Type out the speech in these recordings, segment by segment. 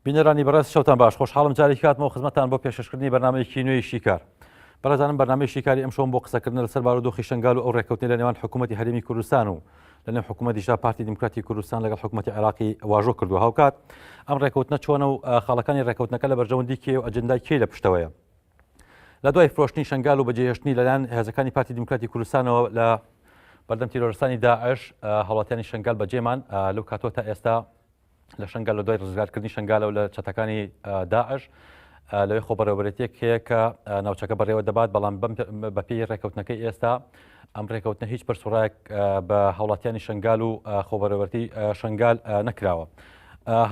بینەرانی بەڕێز شەوتان باش خۆشحاڵم جارێکی کاتمەوە خزمەتان بۆ پێشکردنی بەرنامەیەکی نوێی شیکار. بەڕێزانم بەرنامەی شیکاری ئەمشەوم بۆ قسەکردن لەسەر بارودۆخی شنگال و ئەو ڕێکەوتنی لە نێوان حکوومەتی هەرێمی کوردستان و لە نێو حکوومەتیشا پارتی دیموکراتی کوردستان لەگەڵ حکوومەتی عێراقی واژۆ کردووە. هاوکات ئەم ڕێکەوتنە چۆنە و خاڵەکانی ڕێکەوتنەکە لە بەرژەوەندی کێ و ئەجەندای کێ لە پشتەوەیە. لە دوای فرۆشتنی شنگال و بەجێهێشتنی لەلایەن هێزەکانی پارتی دیموکراتی کوردستانەوە لە بەردەم تیرۆرستانی داعش هەوڵاتیانی شنگال بەجێمان لەو کاتۆ تا ئێستا لە شنگال لە دوای ڕزگارکردنی شنگالە و لە چەتەکانی داعش لەوەی خۆبەرەوەبرێتێک هەیە کە ناوچەکە بەڕێوە دەبات، بەڵام بەپێی ڕێکەوتنەکەی ئێستا ئەم ڕێکەوتنە هیچ پرسوڕایەک بە هەوڵاتیانی شنگال و خۆبەرەوەرتی شنگال نەکراوە.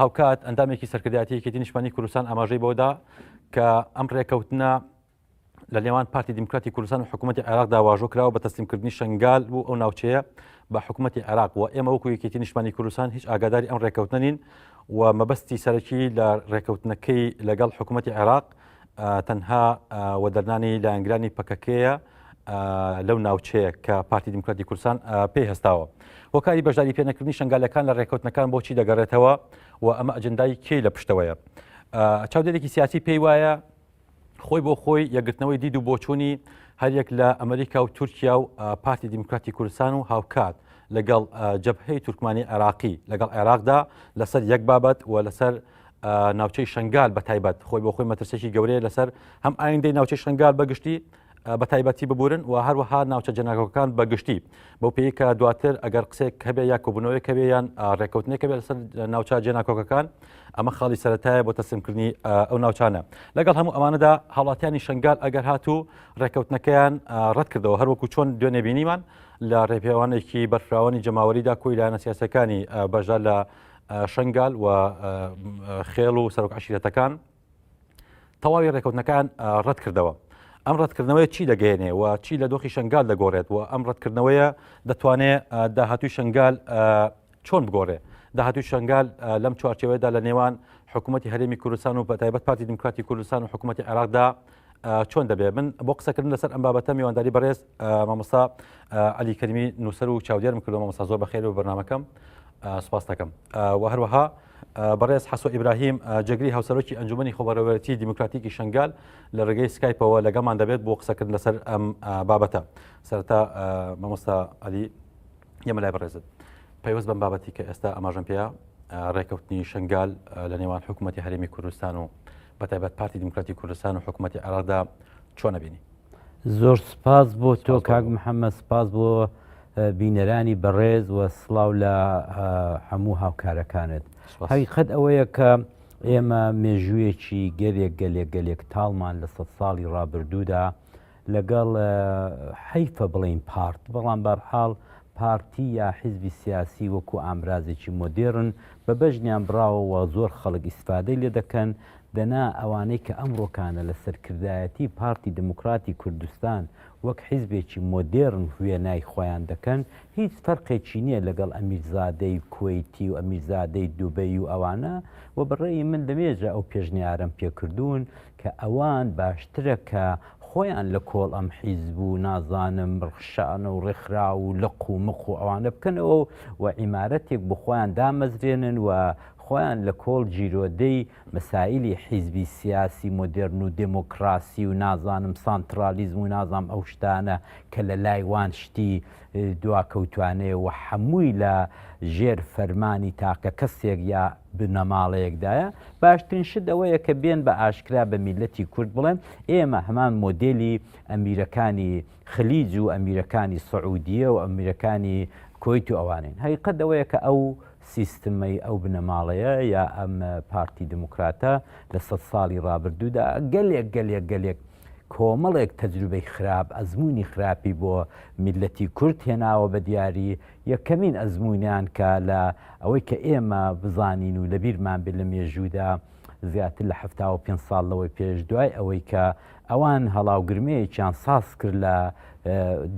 هاوکات ئەندامێکی سەرکردایەتیەکێتی نیشتمانی کوردستان ئاماژەی بۆدا کە ئەم ڕێکەوتنە لە نێوان پارتی دیموکراتی کوردستان و حکوومەتی عێراقدا واژۆ کراوە بە تەسلیمکردنی شنگال و ئەو ناوچەیە بە حکوومەتی عێراق و ئێمە وەکو یەکێتی نیشتمانی کوردستان هیچ ئاگاداری ئەم ڕێکەوتنە نین و مەبەستی سەرەکی لە ڕێکەوتنەکەی لەگەڵ حکوومەتی عێراق تەنها وەدەرنانی لایەنگرانی پەکەکەیە لەو ناوچەیە کە پارتی دیموکراتی کوردستان پێی هەستاوە. هۆکاری بەشداری پێنەکردنی شنگالەکان لە ڕێکەوتنەکان بۆچی دەگەڕێتەوە و ئەمە ئەجەندای کێی لە پشتەوەیە. چاودێرێکی سیاسی پێی وایە خۆی بۆ خۆی یەکگرتنەوەی دید و بۆچوونی هەریەک لە ئەمریکا و تورکیا و پارتی دیموکراتی کوردستان و هاوکات لەگەڵ جەبهەی تورکمانی عێراقی لەگەڵ عێراقدا لەسەر یەک بابەت و لەسەر ناوچەی شنگال بە تایبەت خۆی بۆ خۆی مەترسێکی گەورەیە لەسەر هەم ئایندەی ناوچەی شنگال بەگشتی بە تایبەتی ببورن و هەروەها ناوچە جەناکەکان بەگشتی بەو پێی کە دواتر ئەگەر قسێک هەبێ یا کۆبوونەوەی کەبێ یان ڕێکەوتنێک کەبێ لەسەر ناوچە جێناکۆکەکان ئەمە خاڵی سەرەتایە بۆ تەسلیمکردنی ئەو ناوچانە. لەگەڵ هەموو ئەمانەدا هاوڵاتیانی شنگال ئەگەر هاتوو ڕێکەوتنەکەیان ڕەت کردەوە هەروەکو چۆن دوێنێ بینیمان لە ڕێپێوانێکی بەرفراوانی جەماوەریدا کۆی لایەنە سیاسەکانی بەژار لە شنگال و خێڵ و سەرۆک عەشیرەتەکان تەواوی ڕێکەوتنەکان ڕەت کردەوە. ئەم ڕەتکردنەوەی چی دەگەێنێ و چی لە دۆخی شنگال دەگۆڕێت و ئەم ڕەتکردنەوەیە دەتوانێت داهاتووی شنگال چۆن بگۆڕێ. داهاتووی شنگال لەم چوارچێوەیەدا لە نێوان حکوومەتی هەرێمی کوردستان و بەتایبەت پارتی دیموکراتی کوردستان و حکوومەتی عێراقدا چۆن دەبێت. من بۆ قسەکردن لەسەر ئەم بابەتە میوانداری بەڕێز مامۆستا عەلی کەریمی نووسەر و چاودێرم کردەوە. مامۆستا زۆر بەخێر و بەرنامەکەم سوپاس دەکەم و هەروەها بەڕێز حەسۆ ئیبراهیم جەگری هاوسەرۆکی ئەنجومەنی خۆبەرەوەرتی دیموکراتیکی شنگال لە ڕێگەی سکایپەوە لەگەڵمان دەبێت بۆ قسەکردن لەسەر ئەم بابەتە. سەرەتا مامۆستا عەلی ئێمە لای بەڕێزت پەیوەست بەم بابەتی کە ئێستا ئاماژەم پێیە ڕێکەوتنی شنگال لە نێوان حکوومەتی هەرێمی کوردستان و بەتایبەت پارتی دیموکراتی کوردستان و حکوومەتی عێراقدا چۆنە بینی؟ زۆر سپاس بۆ تۆ کاک محەممەد، سپاس بۆ بینەرانی بەڕێز و سڵاو لە هەموو هاوکارەکانت. حقیقەت ئەوەیە کە ئێمە مێژوویەکی گەلێک تاڵمان لە 100 ساڵی ڕابردوودا لەگەڵ حیفە بڵین پارت، بەڵام بەرحاڵ پارتی یا حیزبی سیاسی وەکو ئامرازێکی مۆدێرن بە بەژنیان براوەوە زۆر خەڵک ئیسفادەی لێ دەکەن دەنا ئەوانەی کە ئەمڕۆکانە لە سەرکردایەتی پارتی دموکراتی کوردستان وەک حیزبێکی مۆدێرن هوێنای خۆیان دەکەن هیچ فەرقێکی نییە لەگەڵ ئەمیرزادەی کوێیتی و ئەمیرزادەی دووبەی و ئەوانە و بەڕێی من لەمێژە ئەو پێشنیارم پێکردوون کە ئەوان باشترە کە خۆیان لە کۆڵ ئەم حیزب و نازانم ڕخشانە و ڕێکخرا و لەق و مخ و ئەوانە بکەنەوە و عیمارەتێک بۆ خۆیان دامەزرێنن و خۆیان لە کۆڵ جیرۆدەی مەسائلی حیزبی سیاسی مۆدێرن و دموکراسی و نازانم سانترالیزم و نازانم ئەو شتانە کە لە لایوان شتی دواکەوتوانەیە و هەمووی لە ژێر فەرمانی تاکە کەسێک یا بنەماڵەیەکدایە. باشترین شت ئەوەیە کە بێن بە ئاشکرا بە میلەتی کورد بڵێن ئێمە هەمان مۆدێلی ئەمیرەکانی خلیج و ئەمیرەکانی سعودیە و ئەمیرەکانی کۆیت و ئەوانین. حقیقەت ئەوەیە کە ئەو سیستمەی ئەو بنەماڵەیە یا ئەم پارتی دموکراتە لە 100 ساڵی ڕابردوودا گەلێک کۆمەڵێک تەجروبەی خراپ ئەزمموی خراپی بۆ میلەتی کورد هێناوە بە دیاری. یەکەمین ئەزممویان کە لە ئەوەی کە ئێمە بزانین و لە بیرمان بێت لە مێژوودا زیاتر لە 75 ساڵ لەوەی پێش دوای ئەوەی کە ئەوان هەڵاوگرمەیەکیان ساز کرد لە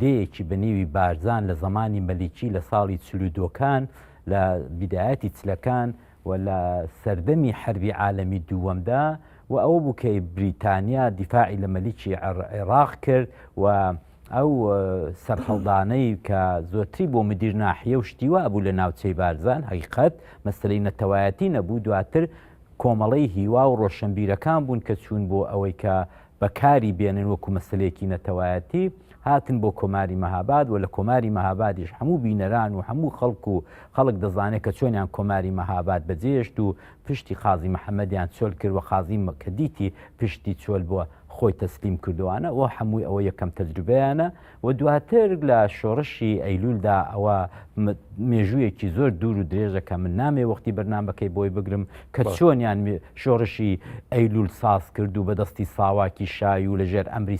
دەیەکی بەنێوی بارزان لە زمانی مەلیکی لە ساڵی 42کان لە بیدایەتی چلەکان و لە سەردەمی حربی عالەمی دووەمدا و ئەوە بوو کە بریتانیا دیفاعی لە مەلیکی عێراق کرد و ئەو سەرهەڵدانەی کە زۆرتری بۆ مدیر ناحیە و شتیوا بوو لە ناوچەی بارزان حقیقەت مەسلەی نەتەوایەتی نەبوو. دواتر کۆمەڵی هیوا و ڕۆشنبیرەکان بوون کە چوون بۆ ئەوەی کە بەکاری بێنن وەکو مەسلەیەکی نەتەوایەتی هاتن بۆ کۆماری مەهاباد و لە کۆماری مەهابادیش هەموو بینەران و هەموو خەڵک دەزانێت کە چۆنیان کۆماری مەهاباد بەجێشت و پشتی قازی محەممەدیان چۆل کرد و قازی کە دیتی پشتی چۆل بووە خۆی تەسلیم کردوانە و هەمووی ئەوە یەکەم تەجروبەیانە و دواتر لە شۆڕشی ئەیلولدا ئەوە مێژوویەکی زۆر دوور و درێژەکە من نامێ وەختی بەرنامەکەی بۆی بگرم کە چۆنیان شۆڕشی ئەیلول ساز کرد و بەدەستی ساواکی شای و لەژێر ئەمری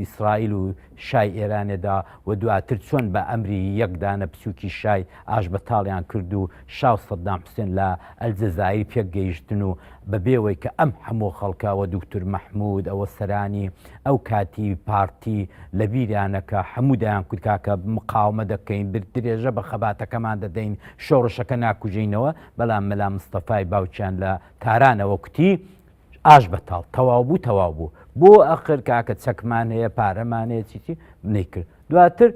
ئیسرائیل و شای ئێرانێدا و دواتر چۆن بە ئەمری یەکدانە پسووکی شای ئاش بەتاڵیان کرد و شاو سەدام حوسێن لە ئەلجەزایر پێک گەیشتن و بەبێەوەی کە ئەم هەموو خەڵکەوە دوکتور مەحموود ئەوە سەرانی ئەو کاتی پارتی لە بیریانەکە هەموودایان کورتکاکە مقاومە دەکەین درێژە بە خەباتەکەمان دەدەین شۆڕشەکە ناکوژینەوە بەڵام مەلا مستەفای باوچیان لە تارانەوە کوتی ئاش بەتاڵ تەواو بوو بۆ ئەخر کاکە چەکمان هەیە پارەمان هەیە چیتی نەیکرد دواتر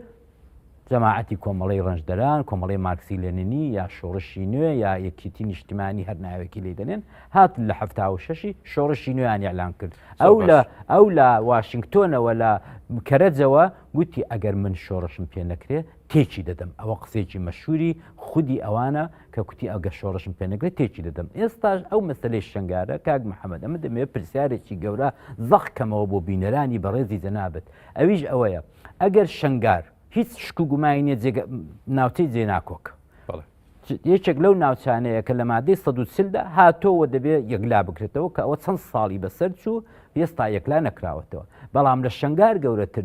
جەماعەتی کۆمەڵی ڕەنجدەران کۆمەڵی مارکسی لێنینی یا شۆڕشی نوێ یا یەکیتی نیشتیمانی هەر ناوێکی لێ دەنێن هاتن لە 76 شۆڕشی نوێیان ئەعلان کرد ئەو لە واشنگتۆنەوە لە کەرەجەوە گوتی ئەگەر من شۆڕشم پێ نەکرێ تێکی دەدەم ئەوە قسێکی مەشهوری خودی ئەوانە کە کوتی ئەگەر شۆڕشم پێ نەکرێت تێکی دەدەم ئێستاش ئەو مەسلەی شنگارە کاک محەممەد ئەمە دەمەوێت پرسیارێکی گەورە زەخکەمەوە بۆ بینەرانی بەڕێزی جەنابەت ئەویش ئەوەیە ئەگەر شنگار هیچ شک و گومانی نیە ناوچەی جێناکۆک یەکێک لەو ناوچانەیە کە لە مادەی 140دا هاتۆوە دەبێت یەکلا بکرێتەوە کە ئەوە چەند ساڵی بەسەر چوو هێستا یەکلا نەکراوەتەوە بەڵام لە شنگار گەورەتر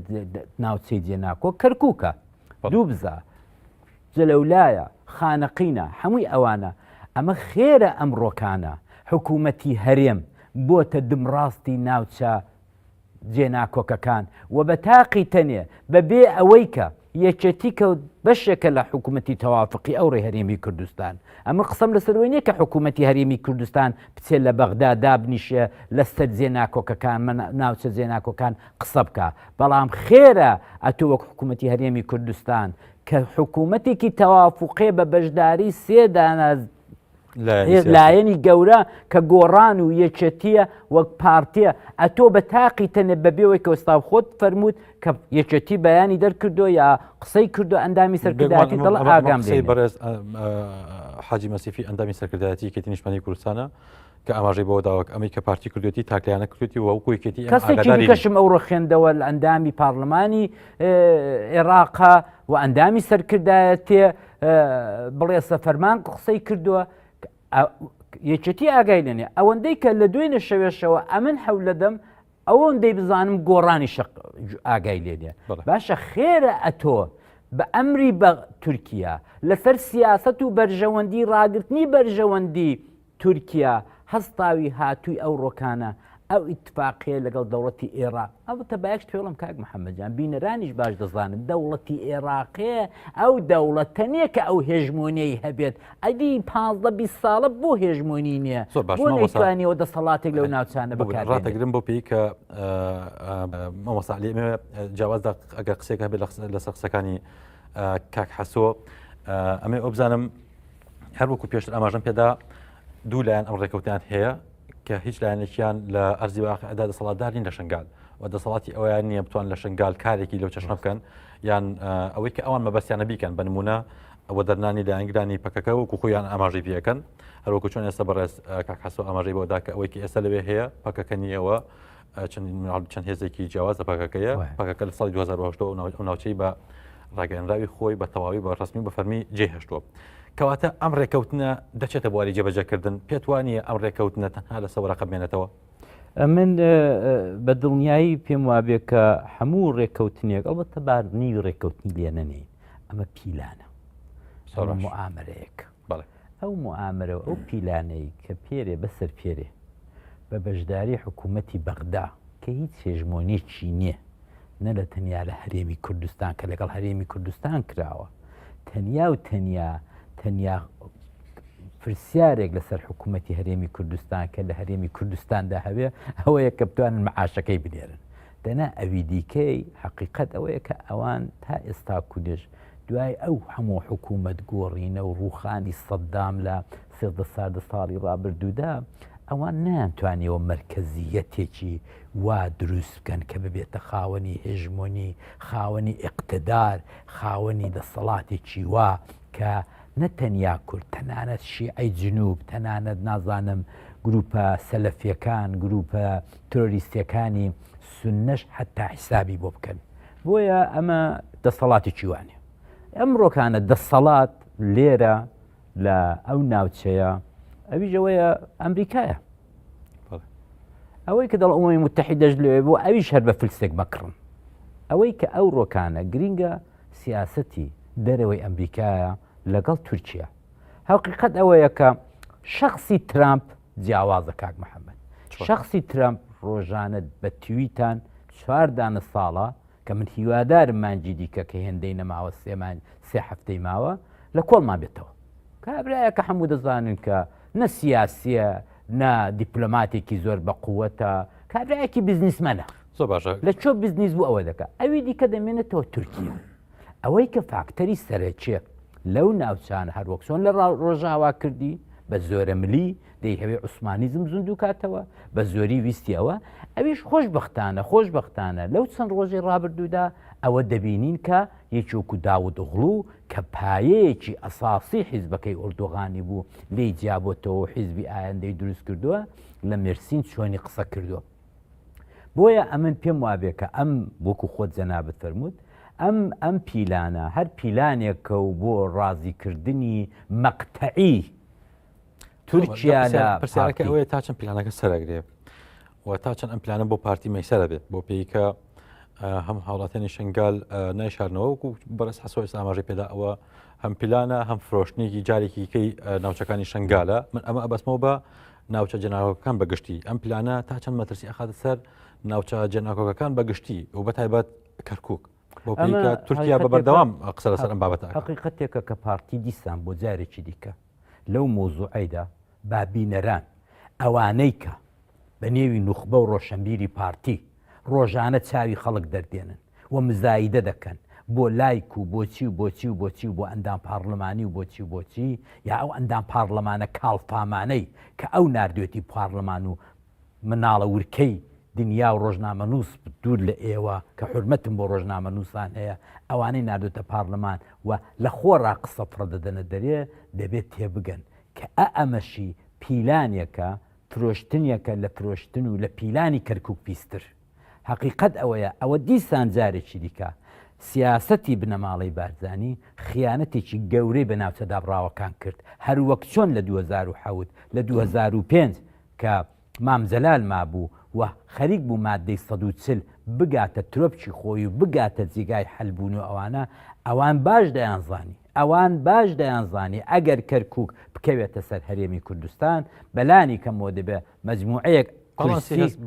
ناوچەی جێناکۆک کەرکووکە دوو بزا جەلەولایە خانەقینە هەمووی ئەوانە ئەمە خێرە ئەمڕۆکانە حکوومەتی هەرێم بۆتە دمڕاستی ناوچە جێناکۆکەکان و بە تاقی تەنێ بەبێ ئەوەی کە یەکێتی کە بەشێکە لە حکوومەتی تەوافقی ئەوڕێ هەرێمی کوردستان ئەمە قسەم لەسەرەوەی نیە کە حکوومەتی هەرێمی کوردستان بچێت لە بەغدا دابنیشە لەسەر جێناکۆکەکان ناوچە جێناکۆکان قسە بکە بەڵام خێرە ئەتۆ وەک حکوومەتی هەرێمی کوردستان کە حکوومەتێکی تەوافقێ بە بەشداری سێدانە لایەنی گەورە کە گۆڕان و یەکێتیە وەک پارتیە ئەتۆ بە تاقی تەنێ بەبێەوەی کە وەستا خۆت فەرمووت کە یەکێتی بەیانی دەرکردو یا قسەی کردو ئەندامی سەرکردایەتی دڵ ئاگام بەڕێز حاجی مەسیفی ئەندامی سەرکردایەتی یەکێتی نیشتیمانی کوردستانە کە ئاماژەی بۆ داوە ئەمەی کە پارتی کردوێتی تاکلیانە کردوێتی و وەکو یەکێتی کەسێکی کەشم ئەو ڕخێندەوە لە ئەندامی پارلەمانی عێراقا و ئەندامی سەرکردایەتێ بڵێ سەفەرمان قسەی کردووە یەکێتی ئاگای لێنێ ئەوەندەی کە لە دوێنێ شەوێشەوە ئەمن حەولەدەم ئەوەندەی بزانم گۆڕانی ئاگای لێنێ باشە خێرە ئەتۆ بە ئەمری بە تورکیا لەسەر سیاست و بەرژەوەندی ڕاگررتنی بەرژەوەندی تورکیا هەستاوی هاتووی ئەو ڕۆکانە ئەو ئیتفاقیە لەگەڵ دەوڵەتی عێراق ئەو تەبایەک پێڵم کاک محەممەدجان بینەرانیش باش دەزانن دەوڵەتی عێراقێ ئەو دەوڵەتە نییە کە ئەو هێژمۆنیی هەبێت ئەدی 15 ساڵە بۆ هێژمۆنی نییە بۆ نەیتوانیەوە دەسەڵاتێک لەو ناوچانە بەڕاتەگرم بۆ پێی کە مەمەساعلی جیاواز ئەگەر قسێک هەبێت لە سەقسەکانی کاک حەسۆ ئەمێ ئەو بزانم هەر وەکو پێشتر ئاماژەم پێدا دوو لایەن ئەم ڕێکەوتیان هەیە کە هیچ لایەنێکیان لە ئەرزی واقعدا دەسەڵاتدارین لە شنگال و دەسەڵاتی ئەویان نییە بتوان لە شنگال کارێکی لەو چەشنە بکەن یان ئەوەی کە ئەوان مەبەستیانە بیکەن بە نمونە ئەوە دەرنانی لایەنگرانی پەکەکە وەکو خۆیان ئاماژەی پێەکەن هەروەکو چۆن ئێستا بەڕێز کاک حەسۆ ئاماژەی بۆدا کە ئەوەی کە ئێستا لەوێ هەیە پەکەکە نیەوە چەند هێزێکی جیاواز لە پەکەکەیە پەکەکە لە ساڵی 2010 ئەو ناوچەی بە ڕاگەیەنراوی خۆی بە تەواوی بە ڕسمی بە فەرمی جێهێشتووە کەواتە ئەم ڕێکەوتنە دەچێتە بواری جێبەجێکردن پێت وانییە ئەم ڕێکەوتنە تەنها لە سەوەڕقە بێنێتەوە من بە دڵنیایی پێم وابێ کە هەموو ڕێکەوتنێک ئەوبەتە بارنی ڕێکەوتنی لێنەنێ ئەمە پیلانە موامەرەیەک ئەو موامەرەوە ئەو پیلانەی کە پێرێ بەسەر پێرێ بە بەشداری حکوومەتی بەغدا کە هیچ هێژمۆنیێکی نییە نە لە تەنیا لە هەرێمی کوردستان کە لەگەڵ هەرێمی کوردستان کراوە تەنیا و تەنیا پرسیارێک لەسەر حکوومەتی هەرێمی کوردستان کە لە هەرێمی کوردستاندا هەبێ ئەوەیە کە بتوانن مەعاشەکەی بنێرن دەنا ئەوی دیکەی حقیقەت ئەوەیە کە ئەوان تا ئێستا کودش دوای ئەو هەموو حکوومەت گۆڕینە و ڕووخانی سەددام لە 13 ساڵی ڕابردوودا ئەوان نەیانتوانیەوە مرکزیەتێکی وا دروست بکەن کە ببێتە خاوەنی هێژمۆنی خاوەنی ئیقتدار خاوەنی دەسەڵاتێکی وا کە نەتەنیا کورد تەنانەت شیعەی جنوب تەنانەت نازانم گروپە سەلەفیەکان گروپە تۆریستیەکانی سوننەش حتا حیسابی بۆ بکەن بۆیە ئەمە دەسەڵاتێکی وانێ ئەمڕۆکانە دەسەڵات لێرە لە ئەو ناوچەیە ئەویژەوەیە ئەمریکایە ئەوەی کە دەڵ ئەوەی متحیدەش لێ بۆ ئەویش هەر بە فلسێک مەکڕن ئەوەی کە ئەو ڕۆکانە گرینگە سیاسەتی دەرەوەی ئەمریکایە لەگەڵ تورکیا حقیقەت ئەوەیە کە شخصی ترامپ جیاوازە کاک محەممەد شخصی ترامپ ڕۆژانە بە تویتان 4 دانە ساڵە کە من هیوادارم مانجی دیکە کە هێندەی نەماوە سێ هەفتەی ماوە لە کۆڵمان بێتەوە کابراایە کە هەموو دەزانن کە نە سیاسیە نە دیپلۆماتێکی زۆر بە قووەتە کابراایەکی بیزنسمەنە زۆر باشە لە چۆ بیزنس بوو ئەوە دەکات ئەوی دیکە دەمێنێتەوە تورکیا ئەوەی کە فاکتەری سەرەکیە لەو ناوچانە هەروەکسۆن لە ڕۆژاوا کردی بە زۆرە ملی دەی هەوێ عوسمانیزم زیندوو کاتەوە بە زۆری ویستیەوە ئەویش خۆشبەختانە لەو چەند ڕۆژی ڕابردوودا ئەوە دەبینین کە یەکێکو داود ئوغڵو کە پایەیەکی ئەساسی حیزبەکەی ئۆردۆغانی بوو لێی جیابۆتەوە حیزبی ئایندەی دروست کردووە لە مێرسین چۆنی قسە کردووە بۆیە ئەمن پێم وابێ کە ئەم وەکو خۆت جەنابەت فەرمووت ئەم پیلانە هەر پیلانێکە و بۆ ڕازیکردنی مەقتەعی تورکیا لە پرسیارەکە ئەوەیە تا چەند پیلانەکە سەرەگرێ و تا چەند ئەم پیلانە بۆ پارتی مەیسەرە بێت بۆ پێیکە هەم هاوڵاتانی شنگال نایشارنەوە وەکو بەرز حەسۆی ئاماژەی پێدا ئەوە هەم پیلانە هەم فرۆشتنێکی جارێکی کەی ناوچەکانی شنگالە من ئەمە ئەبەسمەوە بە ناوچە جەناکۆکەکان بەگشتی ئەم پیلانە تا چەند مەترسی ئەخاتە سەر ناوچە جەناکۆکەکان بەگشتی و بەتایبەت کەرکووک بۆ پێیکە تورکیا بە بەردەوام قسە لەسەر ئەم بابەتە حقیقەتێکە کە پارتی دیسان بۆ جارێکی دیکە لەو مۆزوعیدا بابینەران ئەوانەی کە بە نێوی نوخبە و ڕۆشنبیری پارتی ڕۆژانە چاوی خەڵک دەردێنن و مزایدە دەکەن بۆ لایک و بۆچی و بۆ ئەندام پارلەمانی و بۆچی یا ئەو ئەندام پارلەمانە کاڵپامانەی کە ئەو نردوێتی پارلەمان و مناڵە ورکەی دنیا و ڕۆژنامەنووس دوور لە ئێوە کە حرمەتم بۆ ڕۆژنامەنووسان هەیە ئەوانەی نردوێتە پارلەمان و لە خۆڕا قسە پڕدەدەنە دەرێ دەبێت تێبگەن کە ئەمەشی پیلانێکە فرۆشتنیەکە لە فرۆشتن و لە پیلانی کەرکووک پیستر حقیقەت ئەوەیە ئەوە دیسان جارێکی دیکە سیاسەتی بنەماڵی بارزانی خیانەتێکی گەورەی بە ناوچەدا بڕاوەکان کرد هەر وەک چۆن لە 2007 لە 2005 کە مامزەلال مابوو و خەریک بوو مادەی 140 بگاتە ترۆپچی خۆی و بگاتە جێگای حەلبوون و ئەوان باش دەیانزانی ئەگەر کەرکووک بکەوێتە سەر هەرێمی کوردستان بەلانی کەمەوە دەبێ مەجموعەیەک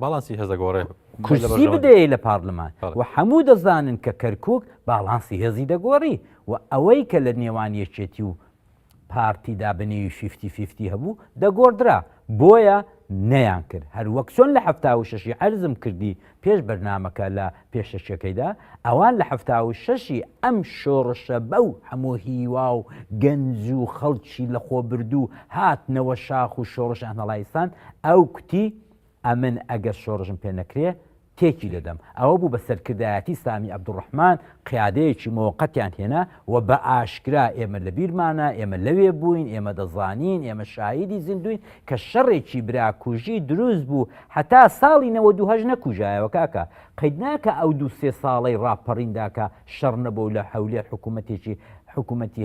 باڵانسی هەزەگۆڕێ کورسی بدەیە لە پارلەمان و هەموو دەزانن کە کەرکووک باڵانسی هێزی دەگۆڕی و ئەوەی کە لە نێوان یەکێتی و پارتیدا بنێوی 50-50 هەبوو دەگۆڕدرا بۆیە نەیان کرد هەر وەک چۆن لە 76 عەرزم کردی پێش بەرنامەکە لە پێشەشەکەیدا ئەوان لە 76 ئەم شۆڕشە بەو هەموو هیوا و گەنج و خەڵکی لە خۆ بردوو هاتنەوە شاخ و شۆڕشان هەڵایستان ئەو کوتی ئەمن ئەگەر شۆڕژم پێ نەکرێ تێکی دەدەم ئەوە بوو بە سەرکردایەتی سامی عەبدوڕەحمان قیادەیەکی مۆقەتیان هێنا و بە ئاشکرا ئێمە لە بیرمانە ئێمە لەوێ بووین ئێمە دەزانین ئێمە شاهیدی زیندوین کە شەڕێکی براکوژی دروست بوو هەتا ساڵی 92 نەکوژایەوە کاکە قەید ناکە ئەو 2-3 ساڵەی ڕاپەڕینداکە شەڕ نەبوو لە هەولێر حکوومەتی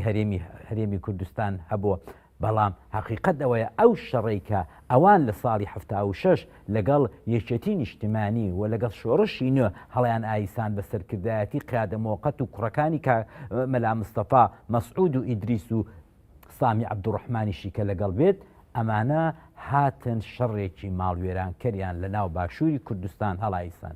هەرێمی کوردستان هەبووە بەڵام حقیقەت ئەوەیە ئەو شەڕێکە ئەوان لە ساڵی 76 لەگەڵ یەکێتی نیشتیمانی و لەگەڵ شۆڕشی نوێ هەڵیان ئایسان بە سەرکردایەتی قیادە مۆقەت و کوڕەکانی مەلا مستەفا مەسعود و ئیدریس و سامی عەبدوڕەحمانیشی کە لەگەڵ بێت ئەمانە هاتن شەڕێکی ماڵوێرانکەریان لە ناو باشووری کوردستان هەڵایسان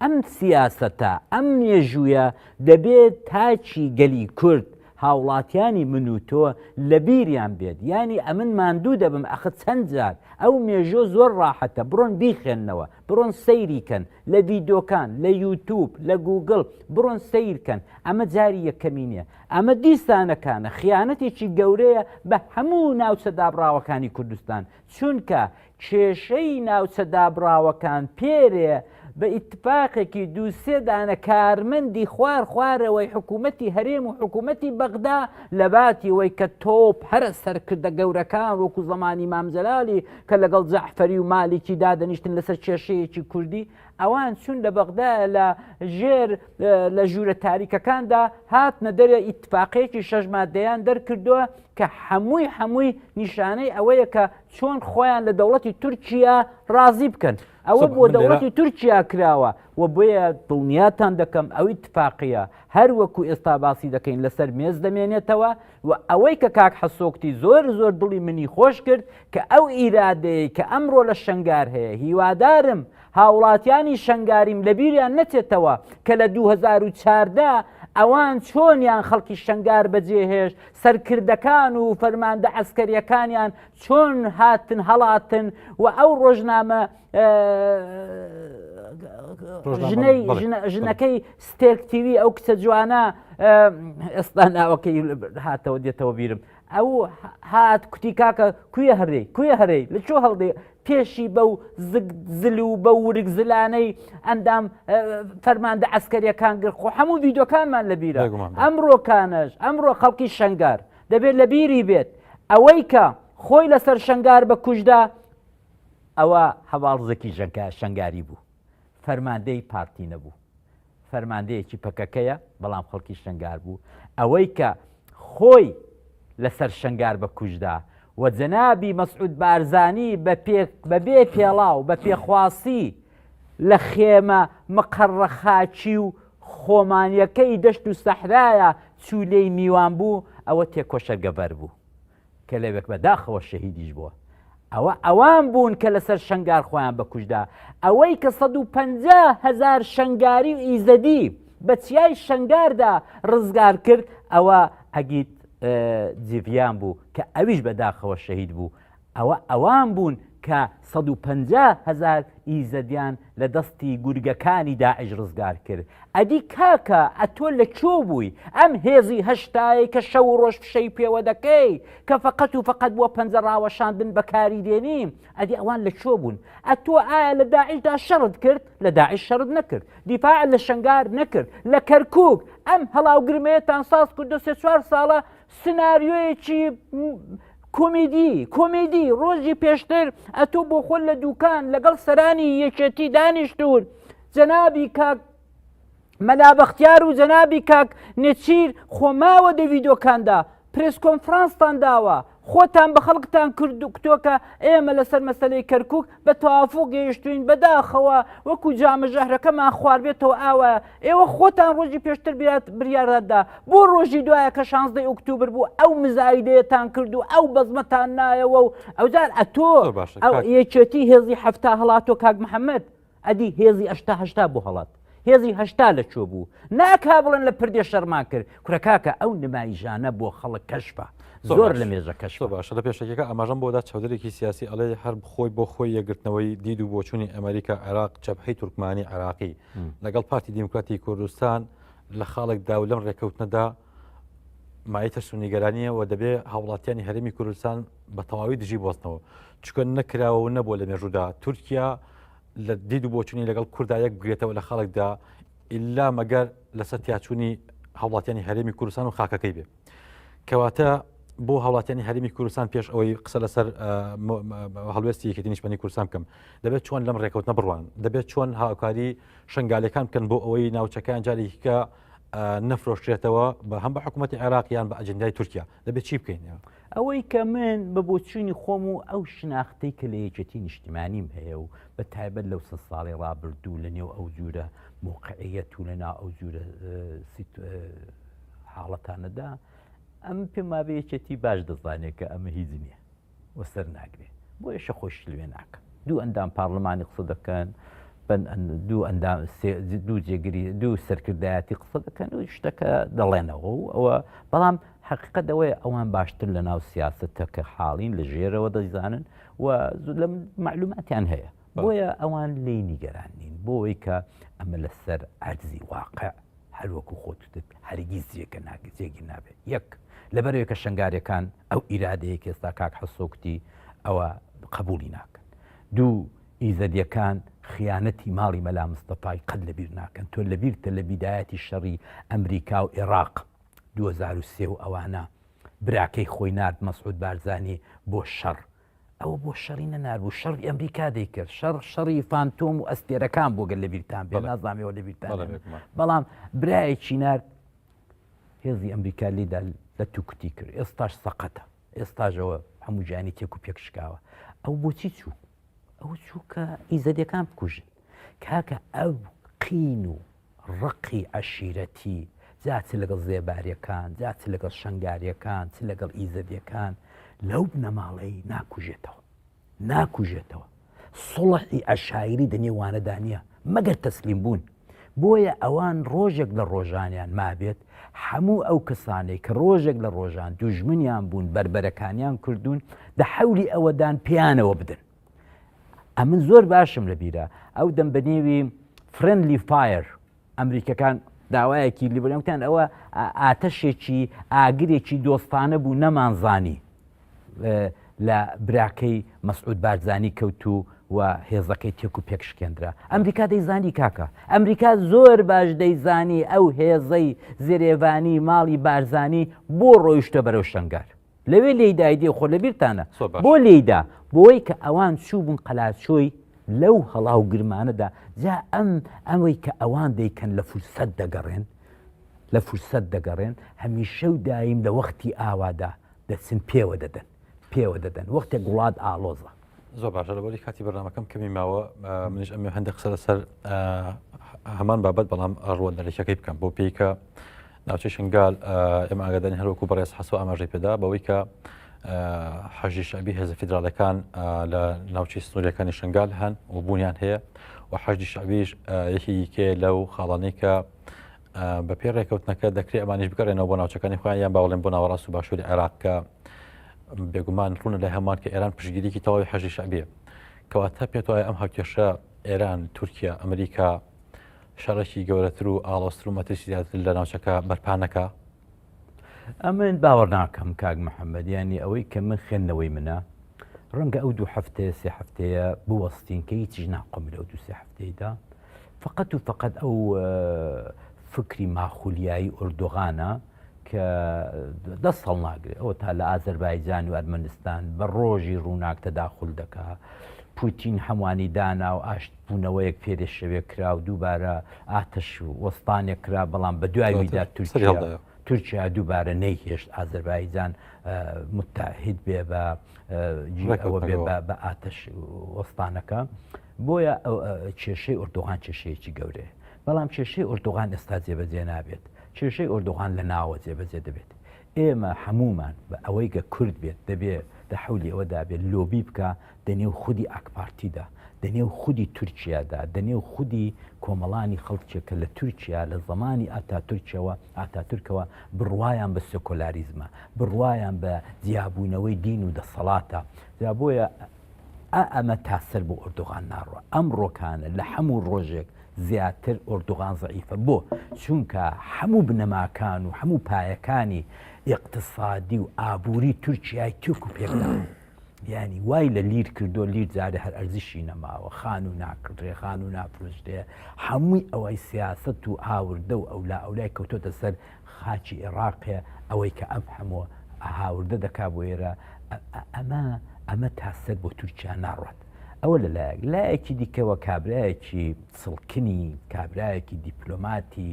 ئەم سیاسەتە ئەم مێژوویە دەبێت تاچی گەلی کورد هاوڵاتیانی من و تۆ لە بیریان بێت ینی ئەمن ماندوو دەبم ئەخ چەند جار ئەو مێژۆ زۆر ڕاحەتە بڕۆن بیخێننەوە بڕۆن سەیریکەن لە ڤیدۆکان لە یوتوب لە گوگڵ بڕۆن سیرکەن ئەمە جاری یەکەمی نییە ئەمە دیستانەکانە خیانەتێکی گەورەیە بە هەموو ناوچە دابراوەکانی کوردستان چونکە کێشەی ناوچە دابراوەکان پێرێ بە ئیتفاقێکی دووسێ دانە کارمەندی خوارەوەی حکوومەتی هەرێم و حکوومەتی بەغدا لە باتی وەی کە تۆپ هەرە سەرکردە گەورەکان وەکو زەمانی مامجەلالی کە لەگەڵ جەعفەری و مالیکی دادەنیشتن لەسەر کێشەیەکی کوردی ئەوان چون لە بەغدا لە ژێر لە ژوورە تاریکەکاندا هاتنە دەرێ ئیتفاقەیەکی 6 مادەیان دەرکردووە کە هەمووی نیشانەی ئەوەیە کە چۆن خۆیان لە دەوڵەتی تورکیا ڕازی بکەن ئەوە بۆ دەوڵەتی تورکیا کراوە و بۆیە دڵنیاتان دەکەم ئەو ئیتفاقیە هەر وەکو ئێستا باسی دەکەین لەسەر مێز دەمێنێتەوە و ئەوەی کە کاک حەسۆکتی زۆر دڵی منی خۆش کرد کە ئەو ئیرادەیە کە ئەمڕۆ لە شەنگار هەیە هیوادارم هاوڵاتیانی شەنگاریم لە بیریان نەچێتەوە کە لە 2014 ئەوان چۆنیان خەڵکی شەنگار بەجێهێش سەرکردەکان و فەرماندە عەسکەریەکانیان چۆن هاتن هەڵاتن و ئەو ڕۆژنامە ژنەکەی ستێک تیوی ئەو کچە جوانە ئێستا ناوەکەی هاتەوە دێتەوە بیرم ئەو هات کوتی کاکە کوێ هەرەی لە چۆ هەڵدێ پێشی بەو زل و بە ورگ زلانەی ئەندام فەرماندە عەسکەریەکان گر خۆ هەموو ڤیدۆکانمان لە بیرە ئەمڕۆکانەش ئەمڕۆ خەڵکی شەنگار دەبێت لە بیری بێت ئەوەی کە خۆی لەسەر شەنگار بە کوژدا ئەوە هەواڵزێکی شەنگاری بوو فەرماندەی پارتی نەبوو فەرماندەیەکی پەکەکەیە بەڵام خەڵکی شەنگار بوو ئەوەی کە خۆی لەسەر شەنگار بە کوژدا و جەنابی مەسعود بارزانی بەبێ پێڵاو بە پێخواسی لە خێمە مەقەڕە خاچی و خۆمانیەکەی دەشت و سەحرایە چولەی میوان بوو ئەوە تێکۆشەرگەبەر بوو کە لەوێک بەداخەوە شەهیدیش بووە ئەوان بوون کە لەسەر شەنگار خۆیان بەکوژدا ئەوەی کە 150,000 شەنگاری و ئیزەدی بە چیای شەنگاردا ڕزگار کرد ئەوە ئەگیت جیڤیان بوو کە ئەویش بەداخەوە شەهید بوو ئەوان بوون کە 150,000 ئیزەدیان لە دەستی گورگەکانی داعش ڕزگار کرد ئەدی کاکە ئەتۆ لە کۆ بووی ئەم هێزی هەشتایی کە شەو ڕۆژ فشەی پێوە دەکەی کە فەقەت و فەقەت بۆ پەنجە ڕاوەشاندن بەکاری دێنیم ئەدی ئەوان لە کۆ بوون ئەتۆ ئایا لە داعشدا شەڕت کرد لە داعش شەڕت نەکرد دیفاع لە شەنگار نەکرد لە کەرکووک ئەم هەڵاوگرمەیەتان ساز کرد 3-4 ساڵە سناریۆیەکی کۆمێدی ڕۆژی پێشتر ئەتۆ بۆ خۆل لە دووکان لەگەڵ سەرانی یەکێتی دانیشتون جەنابی کاک مەلا بەختیار و جەنابی کاک نێچیر خۆماوە دە ڤیدۆکاندا پرێس کۆنفرانستان داوە خۆتان بە خەڵکتان کردوکتۆکە ئێمە لەسەر مەسەلەی کەرکووک بە تەوافق گەیشتوین بەداخەوە وەکو جامە ژەهرەکەمان خواردبێتەوە ئاوە ئێوە خۆتان ڕۆژی پێشتر بریاردەدا بۆ ڕۆژی دوایە کە 16 ئۆکتۆبر بوو ئەو مزایدەیەتان کرد و ئەو بەزمەتان نایەوە و ئەوجار ئەتۆ یەکێتی هێزی هەفتا هەڵاتۆ کاک محەممەد ئەدی هێزی ئەشتا بۆ هەڵات هێزی هەشتا لە چۆ بوو ناکا بڵێن لە پردێ شەرمان کرد کورەکاکە ئەو نمایژانە بۆ خەڵک کەشفە زۆر لە مێژە کەش باشە لە پێشەکەەکە ئەماژەم بۆدا چاودێکی سیاسی ئەڵێ هەر خۆی بۆ خۆی یەگرتنەوەی دید و بۆچوونی ئەمریکا عێراق جەبهەی تورکمانی عێراقی لەگەڵ پارتی دیموکراتی کوردستان لە خاڵێکدا و لەم ڕێکەوتنەدا مایتە سونیگەرانیە و دەبێ هاوڵاتیانی هەرێمی کوردستان بە تەواوی دژی بۆستنەوە چکە نەکراوە و نەبووە لە مێژوودا تورکیا لە دید و بۆچوونی لەگەڵ کوردایەک بگرێتەوە لە خاڵێکدا ئللا مەگەر لەسەر تیاچوونی هاوڵاتیانی هەرێمی کوردستان و خاکەکەی بێ کەواتە بۆ هاوڵاتیانی هەرێمی کوردستان پێش ئەوەی قسە لەسەر هەڵوێستی یەکێتی نیشتمانی کوردستان بکەم دەبێت چۆن لەم ڕێکەوتنە بڕوان دەبێت چۆن هاوکاری شنگالەکان بکەن بۆ ئەوەی ناوچەکان جارێکیکە نەفرۆشرێتەوە بە هەم بە حکوومەتی عێراقیان بە ئەجندای تورکیا دەبێت چی بکەین ئەوەی کە من بە بۆچوونی خۆم و ئەو شناختەی کە لە یەکێتی نیشتیمانیم هەیە و بە تایبەت لەو 3 ساڵی ڕابردوو لە نێو ئەو جوورە موقعیەت و لەناو ئەو جوورە حاڵەتانەدا ئەم پێم وابێ یەکێتی باش دەزانێت کە ئەمە هیچ نییە وەسەر ناگرێت بۆ یەشە خۆش لێ ناکەم دوو ئەندام پارلەمانی قسە دەکەن دوو جێگیری دوو سەرکردایەتی قسە دەکەن و شتەکە دەڵێنەوە ئەوە بەڵام حقیقت ئەوەیە ئەوان باشتر لە ناو سیاسەتە کە حاڵین لە ژێرەوە دەیزانن و لە معلوماتیان هەیە بۆیە ئەوان لی نیگەران نین بۆی کە ئەمە لەسەر عەرزی واقع هەروەکو خۆت هەرگیز جێگە جێگی نابێت یەک لەبەرەوەی کە شنگاریەکان ئەو ئیرادەیەک ئێستا کاک حەسۆکتی ئەوە قبولی ناکەن دوو ئیزەدیەکان خیانەتی ماڵی مەلا مستەفای قەت لەبیر ناکەن تۆ لەبیرتە لە بیدایەتی شەڕی ئەمریکا و عێراق 2003 و ئەوانە براکەی خۆی نرد مەسعود بارزانی بۆ شەڕ ئەوە بۆ شەڕی نەنار بوو شەڕی ئەمریکا دەیکرد شەڕی فانتۆم و ئەستێرەکان بۆ گەل لەبیرتان بێ نازانامەوە لەبیرتان بەڵام برایەکی نرد هێزی ئەمریکا لێدا لە توکتی کرد ئێستاش سەقەتە ئێستاژەوە هەموو جانی تێک و پێکشکاوە ئەو بۆچی چوو ئەو چوو کە ئیزەدیەکان بکوژن کاکە ئەو قین و ڕقی عەشیرەتی جاچ لەگەڵ زێباریەکان جاچ لەگەڵ شنگاریەکان چ لەگەڵ ئیزەدیەکان لەو بنەماڵەی ناکوژێتەوە سڵحی عەشایری دەنێوانەدا نییە مەگەر تەسلیم بوون بۆیە ئەوان ڕۆژێک لە ڕۆژانیان مابێت هەموو ئەو کەسانەی کە ڕۆژێک لە ڕۆژان دوژمنیان بوون بربەرەکانیان کردوون دە حەولی ئەوەدان پیانەوە بدن ئەمن زۆر باشم لە بیرە ئەو دەم بە نێوی فرندلی فایر ئەمریکەکان داوایەکی لیبرەکان ئەوە ئاتەشێکی ئاگرێکی دۆستانە بوو نەمانزانی لە براکەی مەسعود بارزانی کەوتو و هێزەکەی تێک و پێکشکێنرا ئەمریکا دەیزانی کاکە ئەمریکا زۆر باش دەیزانی ئەو هێزەی زێرێڤانی ماڵی بارزانی بۆ ڕۆیشتە بەرەو شنگار لەوێ لێدای دێ خۆ لەبیرتانە بۆ لێیدا بۆی کە ئەوان چوو بوون قەلاشۆی لەو هەڵاو گرمانەدا جا ئەمەی کە ئەوان دەیکەن لە فرسەت دەگەڕێن هەمیشە و دایم لە وەختی ئاوادا دەچن پێوە دەدەن وەختێک گوڵات ئالۆزە زۆر باشە لەبەری کاتی بەرنامەکەم کەمی ماوە منیش ئەمێ هەندێک قسە لەسەر هەمان بابەت بەڵام ڕوەندەرێکەکەی بکەم بۆ پێی کە ناوچەی شنگال ئێمە ئاگادانی هەروەکو بەڕێز حەسەوە ئاماژەی پێدا بەوەی کە حەشی شەعبی هێزە فیدراڵەکان لە ناوچەی سنووریەکانی شنگال هەن و بوونیان هەیە و حەشی شەعبیش یەکێ لەو خاڵانەی کە بە پێ ڕێکەوتنەکە دەکرێت ئەمانیش بگەڕێنەوە بۆ ناوچەکانی خۆیان یان باوەڵێن بۆ ناوەڕاست و باشووری عێراق کە بێگومان ڕوونە لای هەمان کە ئێران پشتگیریکی تەواوی حەشی شەعبیە کەواتە پێت وایە ئەم هاوکێشە ئێران تورکیا ئەمریکا شەڕێکی گەورەتر و ئاڵۆستر و مەترسی زیاتر لە ناوچەکە بەرپانەکە ئەمن باوەڕ ناکەم کاک محەممەد ینی ئەوەی کە من خوێندنەوەی منە ڕەنگە ئەو دوو هەفتەیە سێ هەفتەیە بوەستین کە هیچیش ناقۆم لەو دوو سێ هەفتەیەدا فقط و فقط ئەو فکری ماخولیایی ئوردوغانە کە دەست هەڵ ناگرێت ئەوە تا لە ئازەربایجان و ئەرمەنستان بە ڕۆژی ڕووناک تەداخل دەکا پوتین هەموانی دانا و ئاشتبوونەوەیەک فێرێ شەوێ کرا و دووبارە ئاتەش وەستانێک کرا بەڵام بە دوایویدا تورکیا دووبارە نەیهێشت ئازەربایجان متحید بێ بە ئەوە بێ بە ئاتەش وەستانەکە بۆیە کێشەی ئوردوغان کێشەیەکی گەورەیە بەڵام کێشەی ئوردوغان ئێستا جێبەجێ نابێت کێشەی ئوردوغان لە ناوە جێبەجێ دەبێت ئێمە هەمومان بە ئەوەی گە کورد بێت دەبێت دە حولی ئەوەدا بێت لۆبی بکە دەنێو خودی ئاکپارتیدا دەنێو خودی تورکیادا دەنێو خودی کۆمەڵانی خەڵکێکە لە تورکیا لە زمانی ئاتاتورکەوە بڕوایان بە سێکۆلاریزمە بڕوایان بە جیابوونەوەی دین و دەسەڵاتە جا بۆیە ئەمە تاسەر بۆ ئوردوغان ناڕوە ئەم ڕۆکانە لە هەموو ڕۆژێک زیاتر ئوردوغان زەعیفە بۆ چونکە هەموو بنەماکان و هەموو پایەکانی ئیقتصادی و ئابووری تورکیای تورک و پێکدا ینی وای لە لیر کردو لیر جارە هەر ئەرزشی نەماوە خان و ناکردێ خان و نافرۆشتێ هەمووی ئەوەی سیاست و ئاوردە و ئەولای کەوتۆتە سەر خاچی عێراقیە ئەوەی کە ئەم هەموو هاوردە دەکا بۆ ئێرە ئەمە تاسەر بۆ تورکیا ناڕات ئەوە لەلایەک لایەکی دیکەوە کابرایەکی سڵکنی کابرایەکی دیپلۆماتی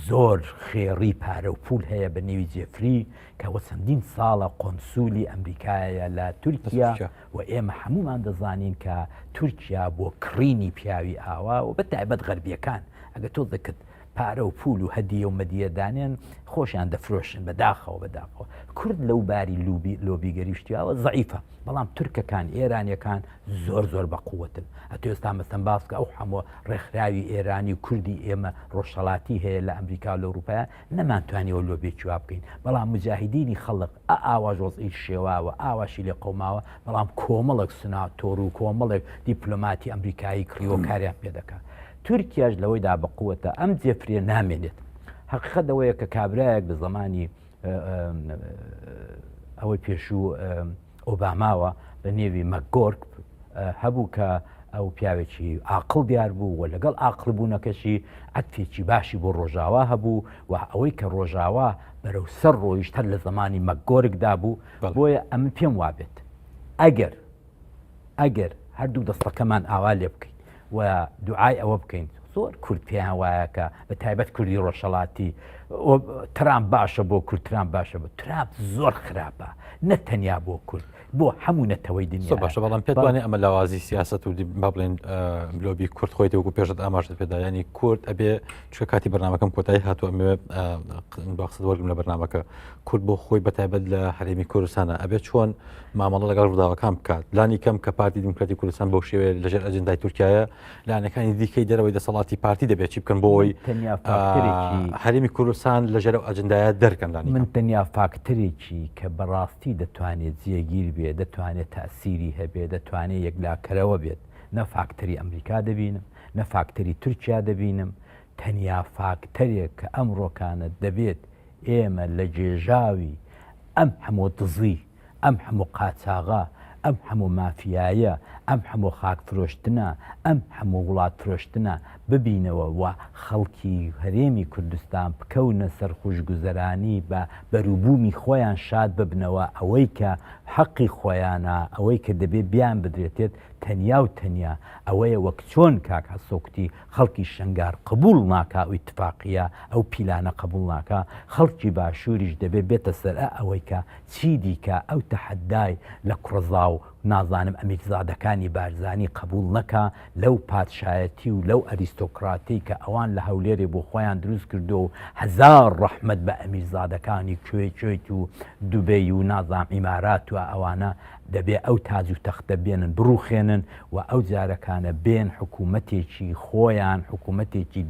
زۆر خێڕی پارە و پول هەیە بە نێوی جێفری کەوە چەندین ساڵە قۆنسولی ئەمریکایە لە تورکیا و ئێمە هەمومان دەزانین کە تورکیا بۆ کڕینی پیاوی ئاوا و بە تایبەت غەربیەکان ئەگە تۆ دەکرد پارە و پول و هەدیە و مەدیەدانیان خۆشیان دەفرۆشن بەداخەوە کورد لەو باری لۆبیگەریشتیاوە زەعیفە بەڵام تورکەکان ئێرانیەکان زۆر بە قووەتن ئەتۆ ئێستا مەسەن باسکە ئەو هەموو ڕێکخراوی ئێرانی و کوردی ئێمە ڕۆژهەڵاتی هەیە لە ئەمریکا و لە ئەوروپایە نەمانتوانیەوە لۆبێکی وا بکەین بەڵام مجاهیدینی خەڵق ئاواژ وەزئی شێواوە ئاواشی لێ قەوماوە بەڵام کۆمەڵێک سناتۆر و کۆمەڵێک دیپلۆماتی ئەمریکایی کڕیوە کاریان پێ دەکات تورکیاش لەوەیدا بەقووەتە ئەم جێفرێ نامێنێت حەقیقەت ئەوەیە کە کابرایەک بە زمانی ئەوەی پێشوو ئۆباماوە بە نێوی مەگۆرک هەبوو کە ئەو پیاوێکی عاقڵ دیار بوو و لەگەڵ عاقڵ بوونەکەشی عەتفێکی باشی بۆ ڕۆژاوا هەبوو و ئەوەی کە ڕۆژاوا بەرەو سەر ڕۆیشتە لە زمانی مەگۆرکدا بوو بۆیە ئەمن پێم وابێت ئەگەر هەردوو دەستەکەمان ئاوا لێ بکەین و دوعای ئەوە بکەین زۆر کورد پێیان وایەکە بە تایبەت کوردی ڕۆژهەڵاتی ترامپ باشە بۆ کورد ترامپ باشە بۆ ترامپ زۆر خراپە نەتەنیا بۆ کورد بۆ هەموو نەتەوەی دنیا باشە بەڵام پێتوانێت ئەمە لاوازی سیاست و با بڵێن بلۆبی کورد خۆیت وەکو پێشت ئاماژت پێدا ینی کورد ئەبێ چکە کاتی بەرنامەکەم کۆتایی هاتووە ئەمێ باقسەد وەرگم لە بەرنامەکە کورد بۆ خۆی بەتایبەت لە هەرێمی کوردستانە ئەبێت چۆن مامەڵە لەگەڵ ڕووداوەکان بکات لانی کەم کە پارتی دیموکراتی کوردستان بۆ شێوەیە لەژێر ئەجندای تورکایە لانەکانی دیکەی دەرەوەی دەسەڵاتی پارتی دەبێت چی بکەن بۆی هەرێمی کوردستان لەژێر ئەجندایە دەرکەن من تەنیا فاکتەرێکی کە بەڕاستی دەتوانێت جێگیر بێ دەتوانێت تاسیری هەبێ دەتوانێت یەکلاکەرەوە بێت نە فاکتەری ئەمریکا دەبینم نە فاکتەری تورکیا دەبینم تەنیا فاکتەرێک کە ئەمڕۆکانت دەبێت ئێمە لە جێژاوی ئەم هەموو دزی ئەم هەموو قاچاغا ئەم هەموو مافیایە ئەم هەموو خاک فرۆشتنە ئەم هەموو وڵات فرۆشتنە ببینەوە و خەڵکی هەرێمی کوردستان بکەونە سەر خوشگوزەرانی بە بەروبوومی خۆیان شاد ببنەوە ئەوەی کە حەقی خۆیانە ئەوەی کە دەبێت بیان بدرێتێت تەنیا و تەنیا ئەوەیە وەک چۆن کاک هەسۆکتی خەڵکی شنگار قبول ناکا و ئیتفاقیە ئەو پیلانە قبول ناکا خەڵکی باشووریش دەبێت بێتە سەر ئەوەی کە چی دیکە ئەو تەحەدای لە کوڕزا و نازانم ئەمیرزادەکانی بارزانی قبول نەکا لەو پادشایەتی و لەو ئەریستۆکراتی کە ئەوان لە هەولێرێ بۆ خۆیان دروست کردو و هەزار ڕەحمەت بە ئەمیرزادەکانی کوێت و دوبەی و نازام ئیمارات و ئەوانە دەبێ ئەو تاج و تەختە بێنن بڕوخێنن و ئەو جارەکانە بێن حکوومەتێکی خۆیان حکوومەتێکی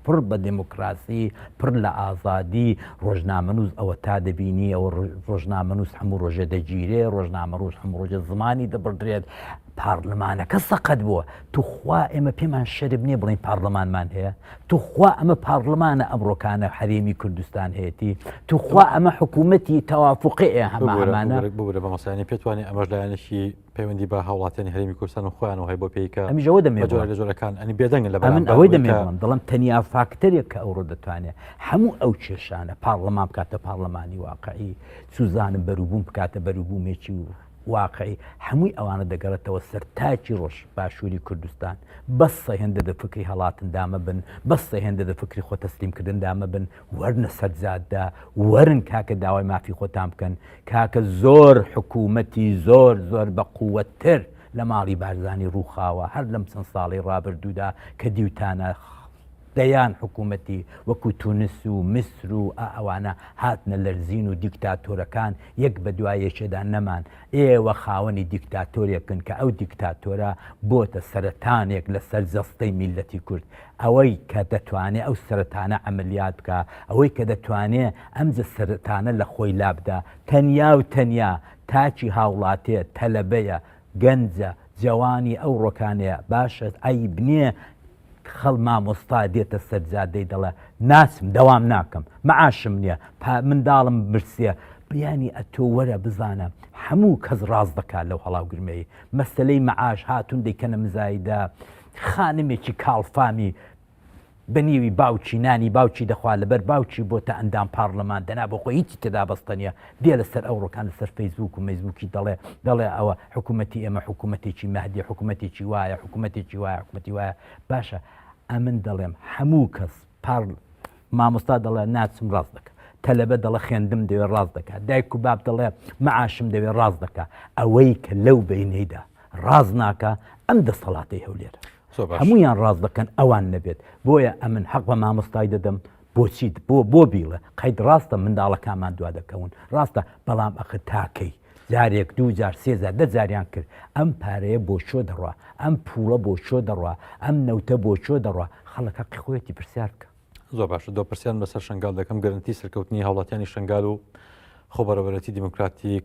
پڕ بە دموکراسی پڕ لە ئازادی ڕۆژنامەنووس ئەوە تا دەبینی ئەوە ڕۆژنامەنووس هەموو ڕۆژە دەگیرێ ڕۆژنامەڕۆژ هەموو ڕۆژە زمانی دەبڕدرێت پارلمانەکە سەقەت بووە توخوا ئێمە پێمان شەرب نییە بڵین پارلمانمان هەیە توخوا ئەمە پارلمانە ئەمڕۆکانە هەرێمی کوردستان هەیەی توخوا ئەمە حکوومەتی تەوافقی هەمانە ببرە بە مەسانی پێتوانێت ئەمەش لایەنێکی پەیوەندی بە هاوڵاتیانی هەرێمی کوردستان و خۆیان و هەیە بۆ پێیکە ئەمیژەوە دەمێت لە جۆرەکان ئەنی بێدەنگن لە من ئەوەی دەمێڵم دڵم تەنیا فاکتەرێک کە ئەوڕۆ دەتوانێت هەموو ئەو کێشانە پارلەمان بکاتە پارلەمانی واقعی سوزانم بەروبووم بکاتە بەروبوومێکی و واقعی هەمووی ئەوانە دەگەڕێتەوە سەرتاکی ڕۆژ باشووری کوردستان بەسە هێندە دە فکری هەڵاتندامە بن بەسە هێندە دە فکری خۆ تەسلیمکردندامە بن وەرنە سەرجاددا وەرن کاکە داوای مافی خۆتان بکەن کاکە زۆر حکوومەتی زۆر بە قووەتتر لە ماڵی بارزانی ڕووخاوە هەر لەم چەند ساڵی ڕابردوودا کە دیوتانە دەیان حکوومەتی وەکو تونس و میسر و ئەوانە هاتنە لەرزین و دیکتاتۆرەکان یەک بە دوایەکێدا نەمان ئێوە خاوەنی دیکتاتۆرێکن کە ئەو دیکتاتۆرە بۆتە سەرەتانێک لە سەر جەستەی میلەتی کورد ئەوەی کە دەتوانێت ئەو سەرەتانە ئەمەلیات بکە ئەوەی کە دەتوانێت ئەمجە سەرەتانە لە خۆی لابدا تەنیا و تەنیا تاچی هاوڵاتێ تەلەبەیە گەنجە جوانی ئەو ڕۆکانەیە باشە ئەی بنێ خەڵ مامۆستا دێتە سەرجادەی دەڵێ ناسم دەوام ناکەم مەعاشم نییە منداڵم برسیە بیانی ئەتۆ وەرە بزانە هەموو کەس ڕاز دەکات لەو هەڵاوگرمەی مەسلەی مەعاش هاتوون دەیکەنە مزایدا خانمێکی کاڵفامی بەنیوی باوکی نانی باوکی دەخوا لەبەر باوکی بۆتە ئەندام پارلەمان دەنا بۆ خۆی هیچی تێدا بەستەنیە دێ لەسەر ئەوڕۆکان لەسەر فەیسبوک و مەیزبووکی دەڵێ ئەوە حکوومەتی ئێمە حکوومەتێکی مەهدی حکوومەتێکی وایە حکوومەتی وایە باشە ئەمن دەڵێم هەموو کەس مامۆستا دەڵێ ناچم ڕاست دەکە تەلەبە دەڵە خوێندم دەوێت ڕاست دەکات دایک و باب دەڵێ مەعاشم دەوێت ڕاست دەکات ئەوەی کە لەو بینەیدا ڕاز ناکە ئەم دەسەڵاتی هەولێرە هەمویان ڕاست دەکەن ئەوان نەبێت بۆیە ئەمن حەق بە مامۆستای دەدەم بۆچیت بۆ بیڵە قەید ڕاستە منداڵەکانمان دوا دەکەون ڕاستە بەڵام ئەخ تاکەی جارێک 2000 3000 10 جاریان کرد ئەم پارەیە بۆ شۆ دەڕوا ئەم پوڵە بۆ شۆ دەڕوا ئەم نەوتە بۆ شۆ دەڕوا خەڵک حەقی خۆیەتی پرسیار بکە. زۆر باشە دو پرسیان بەسەر شنگال دەکەم گەرنتی سەرکەوتنی هاوڵاتیانی شنگال و خۆبەرەبەرەتی دیموکراتیک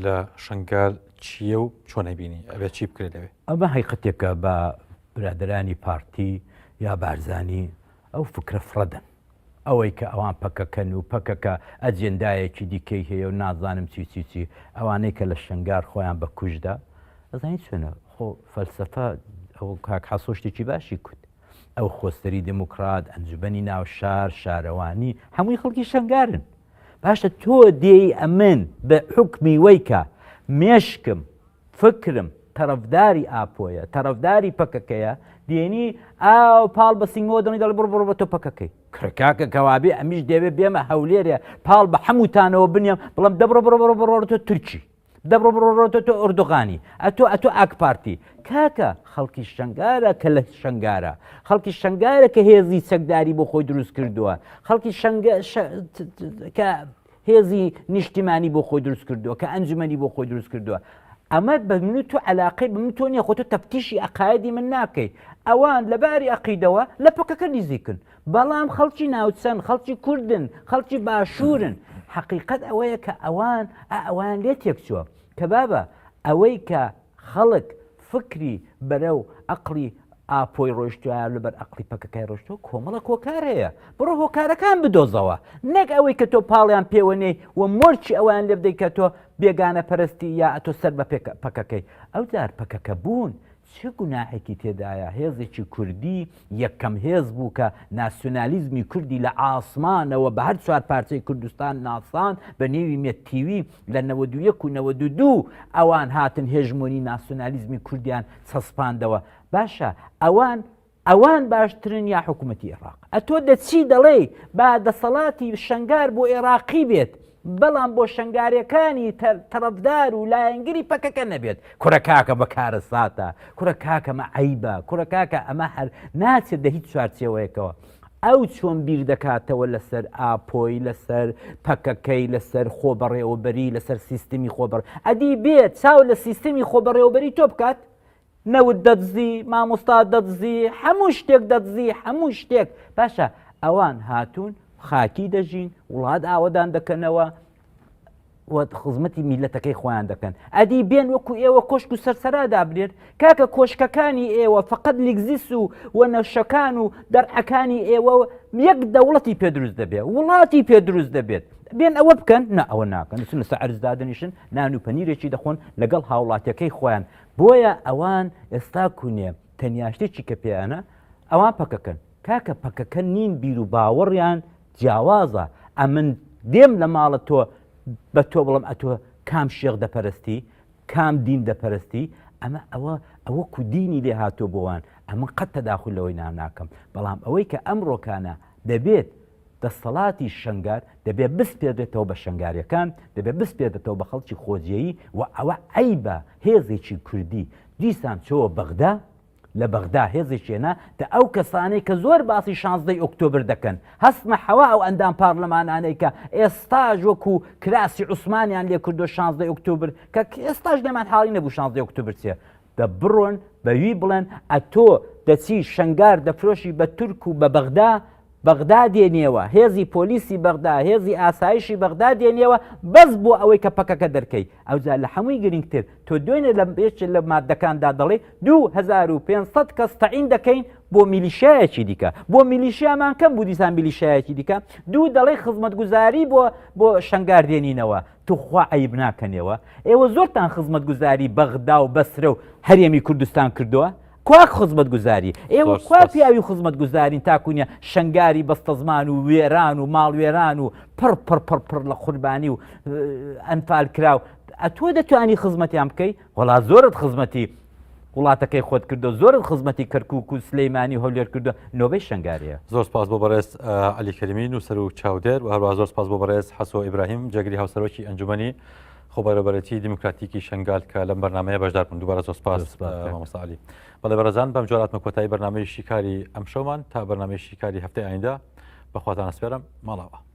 لە شنگال چییە و چۆن نەبینی ئەبێت چی بکرێت لەوێ؟ ئەمە حقیقەتێکە بە برادرانی پارتی یا بارزانی ئەو فکرە فڕەدەن ئەوەی کە ئەوان پەکەکەن و پەکەکە ئەجێندایەکی دیکەی هەیە و نازانم چی ئەوانەی کە لە شنگار خۆیان بە کوژدا ئەزانی چۆنە خۆ فەلسەفە ئەو کاک حەسۆشتێکی باشی کوت ئەو خۆستەری دموکرات ئەنجوبەنی ناو شارەوانی هەمووی خەڵکی شنگارن باشە تۆ دێی ئەمن بە حکمی وەیکە مێشکم فکرم تەرەفداری ئاپۆیە تەرەفداری پەکەکەیە دێنی ئاو پاڵ بە سینگەوە دەڵی دەڵی بڕ بە تۆ پەکەکەی کرکاکە کەوابێ ئەمیش دەوێت بێمە هەولێرە پاڵ بە هەمووتانەوە بنیام بڵم دەبڕ تۆ تورکی دەبڕ تۆ ئۆردوغانی ئەتۆ ئاک پارتی کاکە خەڵکی شنگارە کە لە شنگارە خەڵکی شنگارە کە هێزی چەکداری بۆ خۆی دروست کردووە خەڵکی کە هێزی نیشتیمانی بۆ خۆی دروست کردووە کە ئەنجومەنی بۆ خۆی دروست کردووە ئەمە بە من تۆ علاقەی بە من تۆ نیە خۆ تۆ تەفتیشی ئەقایدی من ناکەی ئەوان لەباری ئەقیدەوە لە پەکەکە نزیکن بەڵام خەڵکی ناوچەند خەڵکی کوردن خەڵکی باشوورن حقیقەت ئەوەیە کە ئەوان لێ تێکچووە کە بابە ئەوەی کە خەڵک فکری بەرەو ئەقلی ئاپۆی ڕۆیشتوە لەبەر ئەقلی پەکەکەی ڕۆشتەوە کۆمەڵە کۆکار هەیە بڕۆ هۆکارەکان بدۆزەوە نەک ئەوەی کە تۆ پاڵیان پێوەنەی و مۆرچی ئەویان لێ بدەیت کە تۆ بێگانە پەرستی یا ئەتۆ سەر بە پەکەکەی ئەو جار پەکەکە بوون چه گوناحێکی تێدایە هێزێکی کوردی یەکەم هێز بوو کە ناسیۆنالیزمی کوردی لە ئاسمانەوە بە هەر چوار پارچەی کوردستان ناسان بە نێوی مێتیوی لە 91 و 92 ئەوان هاتن هێژمۆنی ناسیۆنالیزمی کوردیان چەسپاندەوە باشە ئەوان باشترن یا حکوومەتی عێراق ئەتۆ دەچی دەڵێ با دەسەڵاتی شنگار بۆ عێراقی بێت بەڵام بۆ شنگاریەکانی تەرەفدار و لایەنگری پەکەکە نەبێت کوڕە کاکە بەکارە ساتە کوڕە کاکەمە عەیبە کوڕە کاکە ئەمە هەر ناچێت دە هیچ چوارچێوەیەکەوە ئەو چۆن بیر دەکاتەوە لەسەر ئاپۆی لەسەر پەکەکەی لەسەر خۆبەڕێوەبەری لەسەر سیستمی خۆبەر ئەدی بێت چاو لە سیستمی خۆبەڕێوەبەری تۆ بکات نەوت دەدزی مامۆستا دەدزی هەموو شتێک دەدزی هەموو شتێک باشە ئەوان هاتوون خاکی دەژین وڵات ئاوەدان دەکەنەوە خزمەتی میلەتەکەی خۆیان دەکەن ئەدی بێن وەکو ئێوە کۆشک و سەرسەرادا برێت کاکە کۆشکەکانی ئێوە فقط لیگزیس و نەوشەکان و دەرعەکانی ئێوە یەک دەوڵەتی پێ دروست دەبێت وڵاتی پێ دروست دەبێت بێن ئەوە بکەن نە ئەوە ناکەن لەسەر ئەرزدادنیشن نان و پەنیرێکی دەخۆن لەگەڵ هاوڵاتیەکەی خۆیان بۆیە ئەوان ئێستا کوونێ تەنیاشتێکی کە پێیانە ئەوان پەکەکەن کاکە پەکەکە نین بیر و باوەڕیان جیاوازە ئەمن دێم لە ماڵە تۆ بە تۆ بڵم ئەتۆ کام شێخ دەپەرستی کام دین دەپەرستی ئەمە ئەوە کو دینی لێ هاتۆ بۆوان ئەمە قەت تەداخل لەوەی ناکەم بەڵام ئەوەی کە ئەمڕۆکانە دەبێت دەسەڵاتی شنگار دەبێت بسپێدرێتەوە بە شنگاریەکان دەبێت بسپێدێتەوە بە خەڵکی خۆجیایی و ئەوە عەیبە هێزێکی کوردی دیسان چۆوە بەغدا لە بەغدا هێزێکێنە تا ئەو کەسانەی کە زۆر باسی 16 ئۆکتۆبر دەکەن هەستمە حەوا ئەو ئەندام پارلەمانانەی کە ئێستاژ وەکو کراسی عوسمانیان لێ کردو 16 ئۆکتۆبر کە ئێستاش لەمان حاڵی نەبوو 16 ئۆکتۆبر چێ دە بڕۆن بەوی بڵێن ئەتۆ دەچی شنگار دەفرۆشی بە تورک و بە بەغدا دێنیەوە هێزی پۆلیسی بەغدا هێزی ئاسایشی بەغدا دێنیەوە بەس بۆ ئەوەی کە پەکەکە دەرکەی ئەوجا لە هەمووی گرنگتر تۆ دوێنێ لە بێچ لە مادەکاندا دەڵێ 2500 کەس تەعین دەکەین بۆ میلیشایەکی دیکە بۆ میلیشیامان کەم بوو دیسان میلیشایەکی دیکە دەڵێ خزمەتگوزاری بۆ شنگار دێنینەوە توخوا عەیب ناکەنێەوە ئێوە زۆرتان خزمەتگوزاری بەغدا و بەسرە و هەرێمی کوردستان کردووە کواک خزمەت گوزاری ئێوە کوا پیاوی خزمەت گوزارین تاکوونیە شنگاری بەستە زمان و وێران و ماڵ وێران و پڕ لە قوربانی و ئەنفال کراو ئەتۆ دەتوانی خزمەتیان بکەی وەڵا زۆرت خزمەتی وڵاتەکەی خۆت کردو زۆرت خزمەتی کەرکووک و سلەیمانی هەولێر کردو نۆبەی شنگاریە زۆر سپاس بۆ بەڕێز عەلی کەریمی نووسەر و چاودێر و هەروەها زۆر سپاس بۆ بەڕێز حەسۆ ئیبراهیم جێگری هاوسەرۆکی ئەنجومەنی خۆبەرەبەرەتی دیموکراتیکی شنگال کە لەم بەرنمەیە بەشدار بوون. دووبارە زۆر سپاس مامۆستا عەلی. بەڵێ بەڕێزان بەم جۆراتمە کۆتایی بەرنمەی شیکاری ئەم شەومان تا بەرنمەی شیکاری هەفتەی ئایندا بەخواتان ئەسپێرم ماڵەوە.